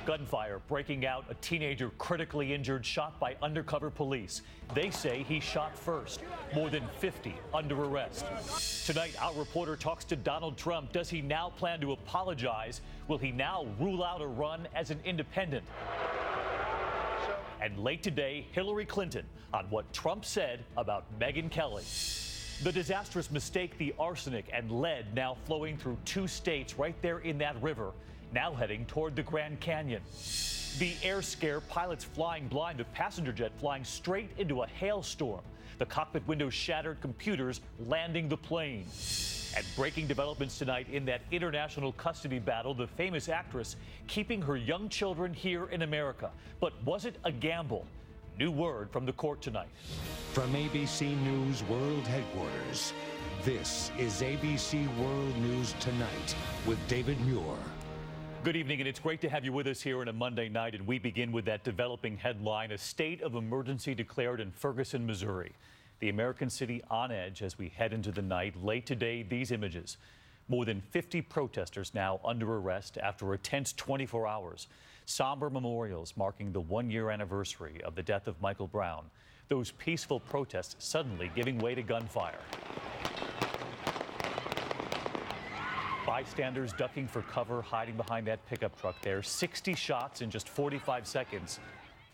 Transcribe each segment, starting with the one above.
Gunfire breaking out, a teenager critically injured, shot by undercover police. They say he shot first. More than 50 under arrest. Tonight, our reporter talks to Donald Trump. Does he now plan to apologize? Will he now rule out a run as an independent? And late today, Hillary Clinton on what Trump said about Megyn Kelly. The disastrous mistake, the arsenic and lead now flowing through 2 states right there in that river, now heading toward the Grand Canyon. The air scare, pilots flying blind, the passenger jet flying straight into a hailstorm. The cockpit windows shattered, computers landing the plane. And breaking developments tonight in that international custody battle, the famous actress keeping her young children here in America. But was it a gamble? New word from the court tonight. From ABC News World Headquarters, this is ABC World News Tonight with David Muir. Good evening, and it's great to have you with us here on a Monday night. And we begin with that developing headline, a state of emergency declared in Ferguson, Missouri. The American city on edge as we head into the night. Late today, these images. More than 50 protesters now under arrest after a tense 24 hours. Somber memorials marking the 1-year anniversary of the death of Michael Brown. Those peaceful protests suddenly giving way to gunfire. Bystanders ducking for cover, hiding behind that pickup truck there. 60 shots in just 45 seconds.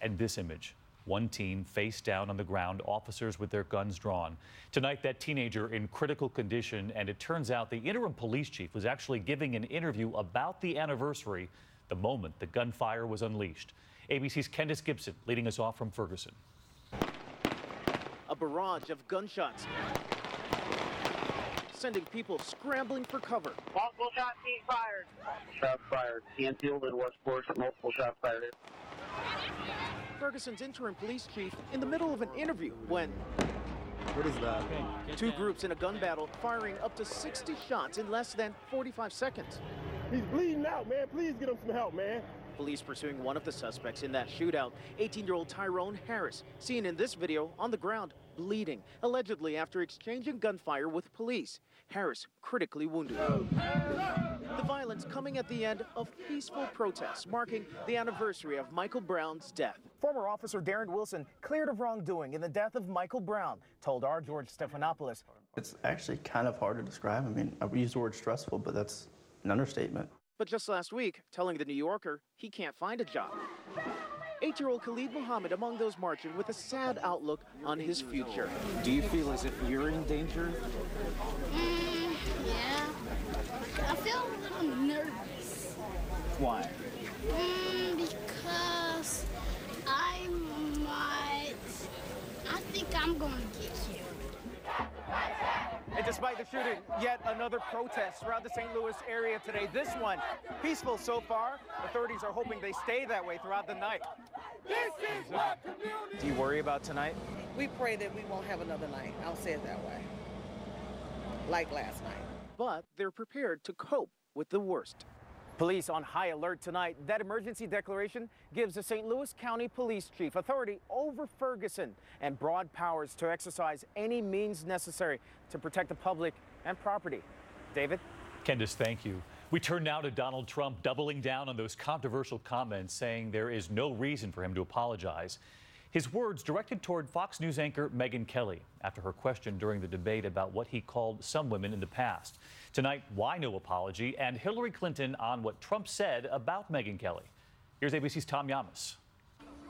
And this image. One teen face down on the ground, officers with their guns drawn. Tonight, that teenager in critical condition, and it turns out the interim police chief was actually giving an interview about the anniversary the moment the gunfire was unleashed. ABC's Candace Gibson leading us off from Ferguson. A barrage of gunshots, sending people scrambling for cover. Multiple shots being fired. Shots fired. Canfield and Westport, multiple shots fired. Ferguson's interim police chief in the middle of an interview when what is that? Two groups in a gun battle firing up to 60 shots in less than 45 seconds. He's bleeding out, man. Please get him some help, man. Police pursuing one of the suspects in that shootout, 18-year-old Tyrone Harris, seen in this video on the ground, bleeding, allegedly after exchanging gunfire with police. Harris critically wounded. The violence coming at the end of peaceful protests marking the anniversary of Michael Brown's death. Former officer Darren Wilson, cleared of wrongdoing in the death of Michael Brown, told our George Stephanopoulos. It's actually kind of hard to describe. I mean, I used the word stressful, but that's an understatement. But just last week, telling the New Yorker he can't find a job. 8-year-old Khalid Muhammad among those marching with a sad outlook on his future. Do you feel as if you're in danger? Yeah. I feel a little nervous. Why? Because I think I'm going to get killed. And despite the shooting, yet another protest around the St. Louis area today. This one, peaceful so far. Authorities are hoping they stay that way throughout the night. Do you worry about tonight? We pray that we won't have another night. I'll say it that way. Like last night. But they're prepared to cope with the worst. Police on high alert tonight. That emergency declaration gives the St. Louis County Police Chief authority over Ferguson and broad powers to exercise any means necessary to protect the public and property. David? Candace, thank you. We turn now to Donald Trump doubling down on those controversial comments, saying there is no reason for him to apologize. His words directed toward Fox News anchor Megyn Kelly after her question during the debate about what he called some women in the past. Tonight, why no apology, and Hillary Clinton on what Trump said about Megyn Kelly. Here's ABC's Tom Yamas.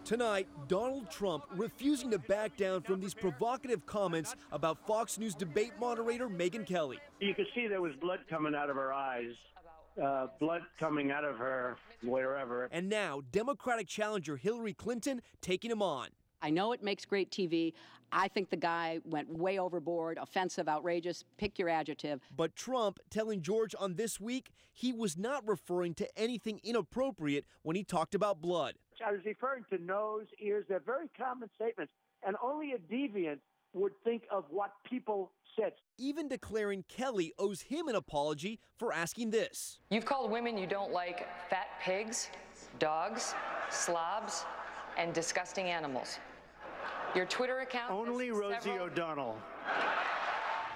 Tonight, Donald Trump refusing to back down from these provocative comments about Fox News debate moderator Megyn Kelly. You could see there was blood coming out of her eyes, blood coming out of her wherever. And now, Democratic challenger Hillary Clinton taking him on. I know it makes great TV. I think the guy went way overboard, offensive, outrageous, pick your adjective. But Trump telling George on This Week he was not referring to anything inappropriate when he talked about blood. I was referring to nose, ears. They're very common statements, and only a deviant would think of what people said. Even declaring Kelly owes him an apology for asking this. You've called women you don't like fat pigs, dogs, slobs, and disgusting animals. Your Twitter account... Only Rosie O'Donnell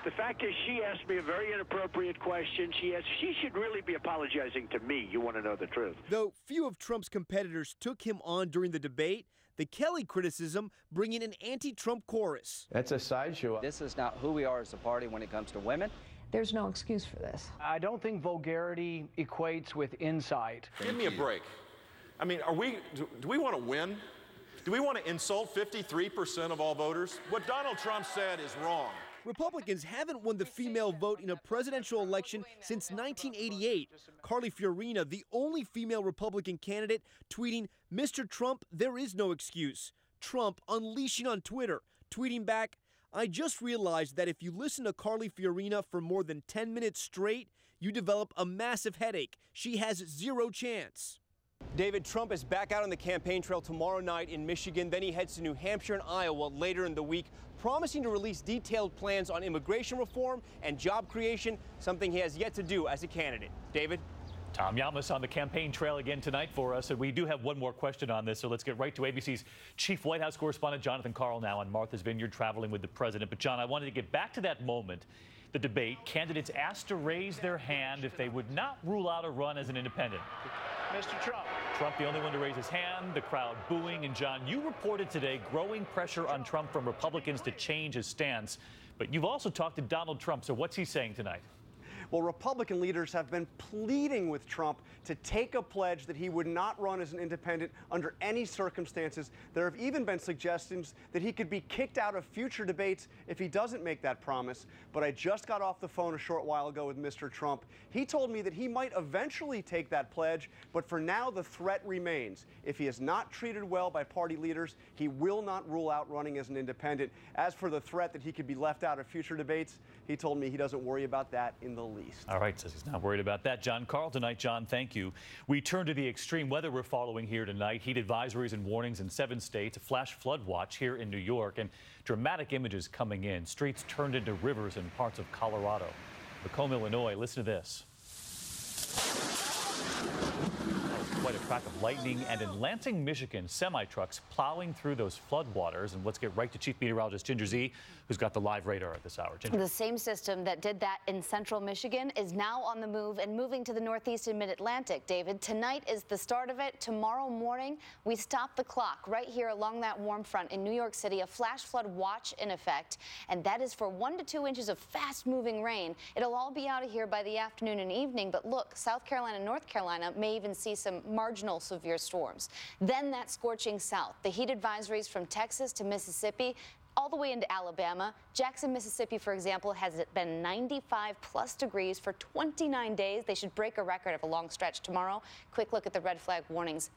The fact is, she asked me a very inappropriate question. She should really be apologizing to me. You want to know the truth. Though few of Trump's competitors took him on during the debate, the Kelly criticism bringing an anti-Trump chorus. That's a sideshow. This is not who we are as a party when it comes to women. There's no excuse for this. I don't think vulgarity equates with insight. Give me a break. I mean, do we want to win? Do we want to insult 53% of all voters? What Donald Trump said is wrong. Republicans haven't won the female vote in a presidential election since 1988. Carly Fiorina, the only female Republican candidate, tweeting, "Mr. Trump, there is no excuse." Trump unleashing on Twitter, tweeting back, "I just realized that if you listen to Carly Fiorina for more than 10 minutes straight, you develop a massive headache. She has zero chance." David, Trump is back out on the campaign trail tomorrow night in Michigan. Then he heads to New Hampshire and Iowa later in the week, promising to release detailed plans on immigration reform and job creation, something he has yet to do as a candidate. David? Tom Yamas on the campaign trail again tonight for us. And we do have one more question on this, so let's get right to ABC's chief White House correspondent, Jonathan Karl, now on Martha's Vineyard traveling with the president. But, John, I wanted to get back to that moment, the debate. Candidates asked to raise their hand if they would not rule out a run as an independent. Mr. Trump. Trump, the only one to raise his hand, the crowd booing. And, John, you reported today growing pressure on Trump from Republicans to change his stance. But you've also talked to Donald Trump, so what's he saying tonight? Well, Republican leaders have been pleading with Trump to take a pledge that he would not run as an independent under any circumstances. There have even been suggestions that he could be kicked out of future debates if he doesn't make that promise. But I just got off the phone a short while ago with Mr. Trump. He told me that he might eventually take that pledge, but for now the threat remains. If he is not treated well by party leaders, he will not rule out running as an independent. As for the threat that he could be left out of future debates, he told me he doesn't worry about that in the least. All right, says he's not worried about that. John Karl tonight. John, thank you. We turn to the extreme weather we're following here tonight. Heat advisories and warnings in 7 states, a flash flood watch here in New York, and dramatic images coming in. Streets turned into rivers in parts of Colorado. Macomb, Illinois, listen to this. Quite a crack of lightning. And in Lansing, Michigan, semi-trucks plowing through those floodwaters. And let's get right to Chief Meteorologist Ginger Zee, who's got the live radar at this hour. Ginger. The same system that did that in central Michigan is now on the move and moving to the northeast and mid-Atlantic, David. Tonight is the start of it. Tomorrow morning, we stop the clock right here along that warm front in New York City, a flash flood watch in effect, and that is for 1 to 2 inches of fast-moving rain. It'll all be out of here by the afternoon and evening, but look, South Carolina and North Carolina may even see some marginal severe storms. Then that scorching south, the heat advisories from Texas to Mississippi, all the way into Alabama. Jackson, Mississippi, for example, has been 95+ degrees for 29 days. They should break a record of a long stretch tomorrow. Quick look at the red flag warnings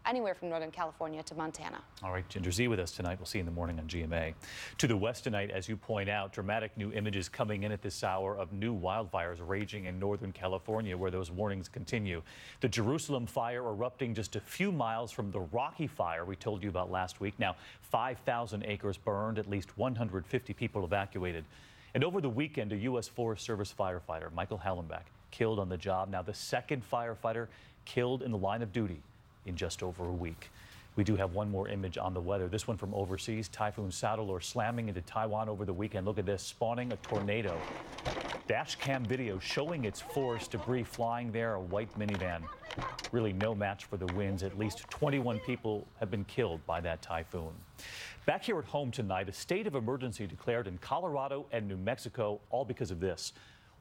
anywhere from Northern California to Montana. All right, Ginger Zee with us tonight. We'll see you in the morning on GMA. To the west tonight, as you point out, dramatic new images coming in at this hour of new wildfires raging in Northern California, where those warnings continue. The Jerusalem fire erupting just a few miles from the Rocky fire we told you about last week. Now, 5,000 acres burned, at least 150 people evacuated. And over the weekend, a U.S. Forest Service firefighter, Michael Hallenbeck, killed on the job. Now, the second firefighter killed in the line of duty in just over a week. We do have one more image on the weather. This one from overseas. Typhoon Sadalor slamming into Taiwan over the weekend. Look at this, spawning a tornado. Dash cam video showing its force, debris flying there, a white minivan. Really no match for the winds. At least 21 people have been killed by that typhoon. Back here at home tonight, a state of emergency declared in Colorado and New Mexico, all because of this.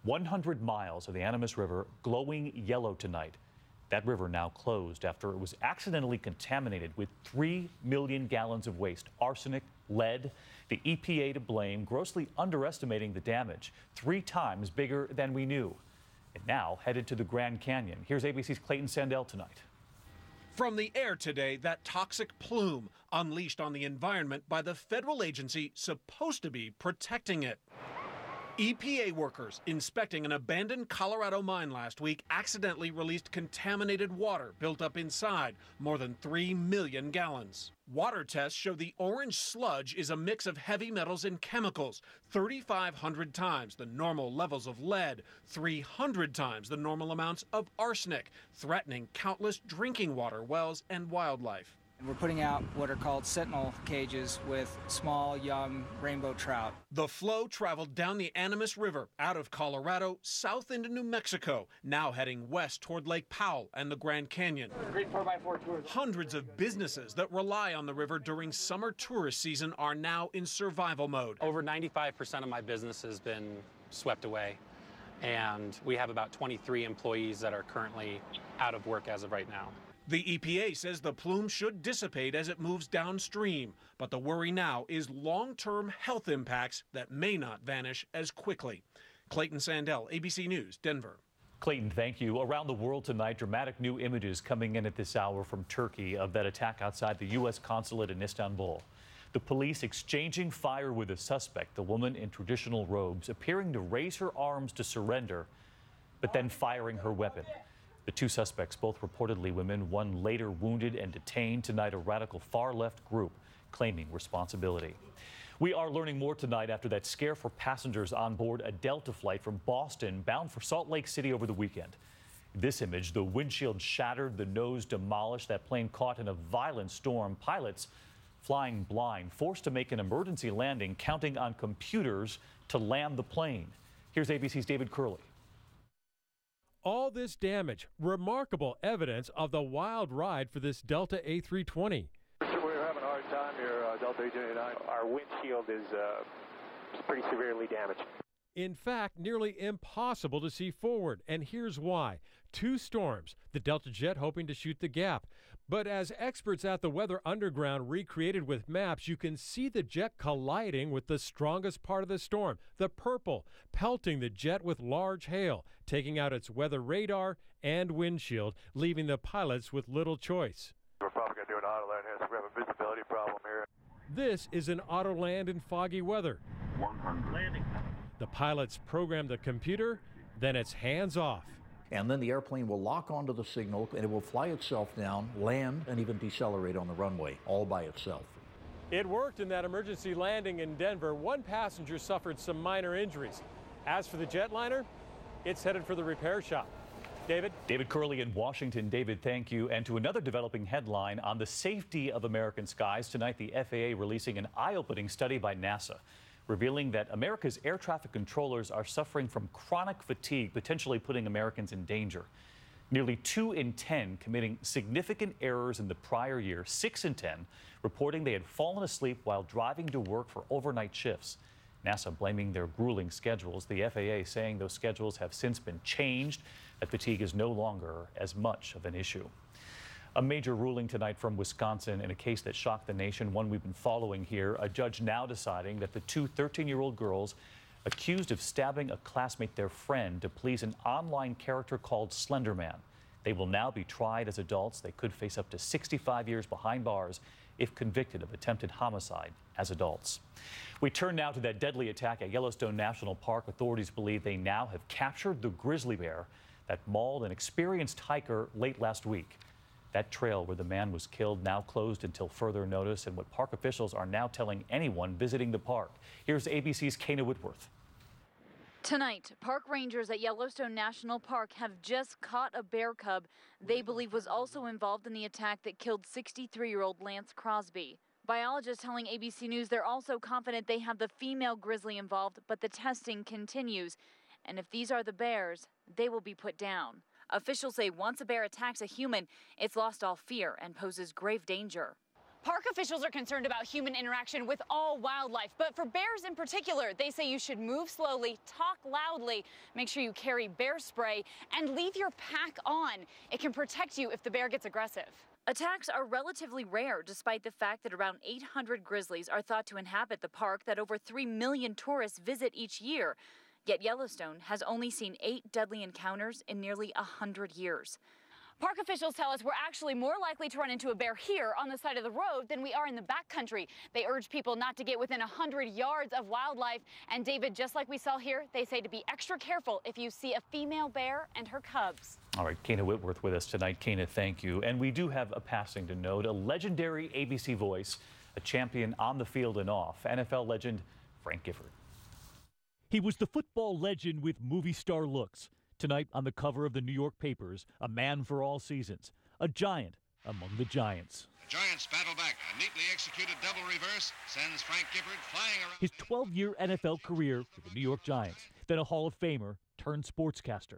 100 miles of the Animas River glowing yellow tonight. That river now closed after it was accidentally contaminated with 3 million gallons of waste, arsenic, lead. The EPA to blame, grossly underestimating the damage, 3 times bigger than we knew. And now headed to the Grand Canyon. Here's ABC's Clayton Sandell tonight. From the air today, that toxic plume unleashed on the environment by the federal agency supposed to be protecting it. EPA workers inspecting an abandoned Colorado mine last week accidentally released contaminated water built up inside, more than 3 million gallons. Water tests show the orange sludge is a mix of heavy metals and chemicals, 3,500 times the normal levels of lead, 300 times the normal amounts of arsenic, threatening countless drinking water wells and wildlife. We're putting out what are called sentinel cages with small, young rainbow trout. The flow traveled down the Animas River, out of Colorado, south into New Mexico, now heading west toward Lake Powell and the Grand Canyon. Great 4x4 tours. Hundreds of businesses that rely on the river during summer tourist season are now in survival mode. Over 95% of my business has been swept away, and we have about 23 employees that are currently out of work as of right now. The EPA says the plume should dissipate as it moves downstream, but the worry now is long-term health impacts that may not vanish as quickly. Clayton Sandell, ABC News, Denver. Clayton, thank you. Around the world tonight, dramatic new images coming in at this hour from Turkey of that attack outside the U.S. consulate in Istanbul. The police exchanging fire with a suspect, the woman in traditional robes, appearing to raise her arms to surrender, but then firing her weapon. The two suspects, both reportedly women, one later wounded and detained. Tonight, a radical far-left group claiming responsibility. We are learning more tonight after that scare for passengers on board a Delta flight from Boston bound for Salt Lake City over the weekend. This image, the windshield shattered, the nose demolished, that plane caught in a violent storm. Pilots flying blind, forced to make an emergency landing, counting on computers to land the plane. Here's ABC's David Curley. All this damage, remarkable evidence of the wild ride for this Delta A320. We're having a hard time here, Delta 889. Our windshield is pretty severely damaged. In fact, nearly impossible to see forward, and here's why. Two storms, the Delta jet hoping to shoot the gap. But as experts at the Weather Underground recreated with maps, you can see the jet colliding with the strongest part of the storm, the purple, pelting the jet with large hail, taking out its weather radar and windshield, leaving the pilots with little choice. We're probably going to do an auto land here, so we have a visibility problem here. This is an auto land in foggy weather. 100. Landing. The pilots program the computer, then it's hands off. And then the airplane will lock onto the signal and it will fly itself down, land, and even decelerate on the runway, all by itself. It worked in that emergency landing in Denver. One passenger suffered some minor injuries. As for the jetliner, it's headed for the repair shop. David? David Curley in Washington. David, thank you. And to another developing headline on the safety of American skies. Tonight, the FAA releasing an eye-opening study by NASA, revealing that America's air traffic controllers are suffering from chronic fatigue, potentially putting Americans in danger. Nearly 2 in 10 committing significant errors in the prior year, 6 in 10 reporting they had fallen asleep while driving to work for overnight shifts. NASA blaming their grueling schedules, the FAA saying those schedules have since been changed, that fatigue is no longer as much of an issue. A major ruling tonight from Wisconsin in a case that shocked the nation, one we've been following here. A judge now deciding that the two 13-year-old girls accused of stabbing a classmate, their friend, to please an online character called Slender Man. They will now be tried as adults. They could face up to 65 years behind bars if convicted of attempted homicide as adults. We turn now to that deadly attack at Yellowstone National Park. Authorities believe they now have captured the grizzly bear that mauled an experienced hiker late last week. That trail where the man was killed now closed until further notice, and what park officials are now telling anyone visiting the park. Here's ABC's Kana Whitworth. Tonight, park rangers at Yellowstone National Park have just caught a bear cub they believe was also involved in the attack that killed 63-year-old Lance Crosby. Biologists telling ABC News they're also confident they have the female grizzly involved, but the testing continues. And if these are the bears, they will be put down. Officials say once a bear attacks a human, it's lost all fear and poses grave danger. Park officials are concerned about human interaction with all wildlife, but for bears in particular, they say you should move slowly, talk loudly, make sure you carry bear spray, and leave your pack on. It can protect you if the bear gets aggressive. Attacks are relatively rare, despite the fact that around 800 grizzlies are thought to inhabit the park that over 3 million tourists visit each year. Yet Yellowstone has only seen 8 deadly encounters in nearly 100 years. Park officials tell us we're actually more likely to run into a bear here on the side of the road than we are in the backcountry. They urge people not to get within 100 yards of wildlife. And David, just like we saw here, they say to be extra careful if you see a female bear and her cubs. All right, Kana Whitworth with us tonight. Kana, thank you. And we do have a passing to note, a legendary ABC voice, a champion on the field and off, NFL legend Frank Gifford. He was the football legend with movie star looks. Tonight on the cover of the New York papers, a man for all seasons, a giant among the giants. Giants battle back. A neatly executed double reverse sends Frank Gifford flying around. His 12-year NFL career with the New York Giants, then a Hall of Famer turned sportscaster.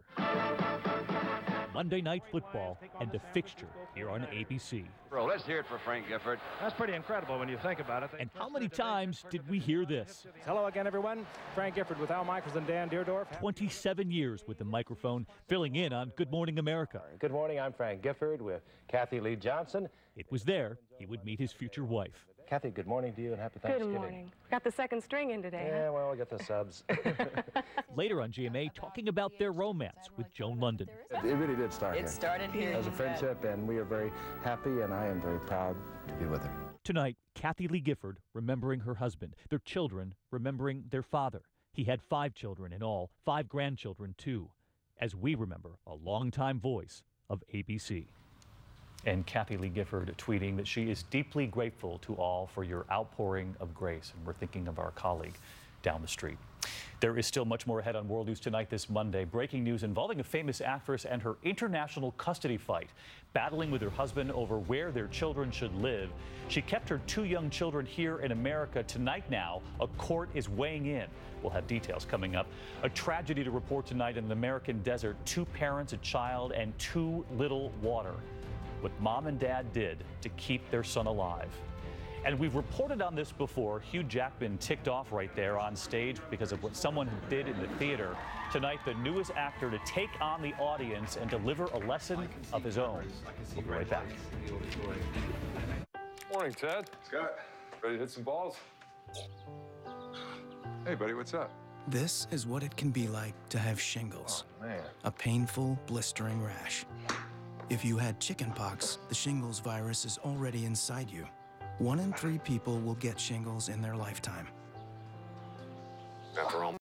Monday Night Football and the fixture here on ABC. Bro, let's hear it for Frank Gifford. That's pretty incredible when you think about it. And how many times did we hear this? Hello again, everyone. Frank Gifford with Al Michaels and Dan Deerdorf. 27 years with the microphone, filling in on Good Morning America. Good morning, I'm Frank Gifford with Kathy Lee Johnson. It was there he would meet his future wife. Kathy, good morning to you and happy Thanksgiving. Good morning. Got the second string in today. Yeah, well, we got the subs. Later on GMA, talking about their romance with Joan London. It really did start here. It started here. As a friendship, and we are very happy, and I am very proud to be with her. Tonight, Kathy Lee Gifford remembering her husband, their children remembering their father. He had 5 children in all, 5 grandchildren too, as we remember a longtime voice of ABC. And Kathy Lee Gifford tweeting that she is deeply grateful to all for your outpouring of grace. And we're thinking of our colleague down the street. There is still much more ahead on World News Tonight this Monday. Breaking news involving a famous actress and her international custody fight. Battling with her husband over where their children should live. She kept her 2 young children here in America. Tonight now, a court is weighing in. We'll have details coming up. A tragedy to report tonight in the American desert. 2 parents, a child, and too little water. What mom and dad did to keep their son alive. And we've reported on this before. Hugh Jackman ticked off right there on stage because of what someone did in the theater. Tonight, the newest actor to take on the audience and deliver a lesson of his own. We'll be right back. Morning, Ted. Scott, Ready to hit some balls? hey, buddy, what's up? This is what it can be like to have shingles. Oh, man. A painful, blistering rash. If you had chickenpox, the shingles virus is already inside you. 1 in 3 people will get shingles in their lifetime. After all